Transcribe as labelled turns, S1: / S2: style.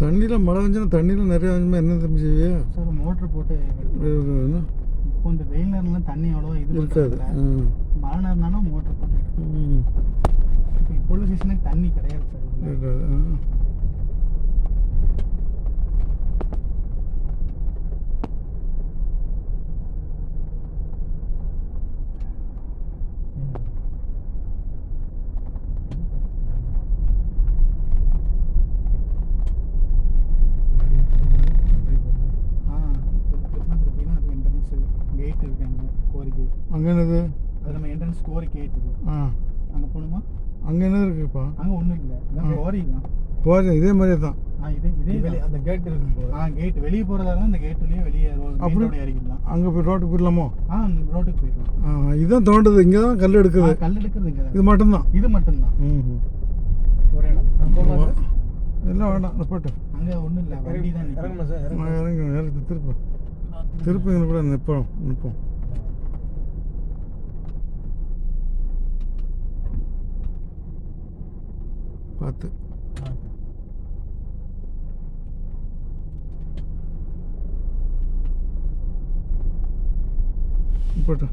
S1: தண்ணியில் மழை வந்துச்சுன்னா தண்ணியில் நிறைய வந்துமா என்ன தம்பி செய்வியா?
S2: சார் மோட்ரு போட்டு இப்போ இந்த வெயில் நேரம்லாம் தண்ணி அவ்வளோவா இது
S1: இருக்காது.
S2: மழை நேரம்னாலும் மோட்ரு போட்டு இப்போ உள்ள சீசனுக்கு தண்ணி கிடையாது சார்.
S1: இருக்காது.
S2: கேட் இருக்கு அங்கே கோரிக்கை.
S1: அங்கே என்னது?
S2: அது நம்ம என்ட்ரன்ஸ் கோரிக்கை கேட் இருக்கு. அங்கே போகணுமா?
S1: அங்கே என்ன இருக்குப்பா?
S2: அங்கே ஒன்றும் இல்லை, கோரி தான்.
S1: கோரி இதே மாதிரியே தான்.
S2: இதே அந்த கேட் இருக்கு. கேட் வெளியே போகிறதா இருந்தால் அந்த கேட் வழியே வெளியே அப்படி இறக்கிடலாம்.
S1: அங்கே போய் ரோட்டுக்கு போயிடலாமோ?
S2: ரோட்டுக்கு போயிடலாம்.
S1: இதுதான் தோண்டுது, இங்கே தான் கல் எடுக்குது.
S2: கல் எடுக்கிறது இங்கே
S1: இது மட்டும்தான்.
S2: இது மட்டும்தான் ஒரே இடம்.
S1: எல்லாம் வேண்டாம் போட்டு.
S2: அங்கே ஒன்றும் இல்லை, வண்டி தான் இறங்கணும் சார்.
S1: இறங்கி திருப்பி கூட நிற்போம். பார்த்து போட்டு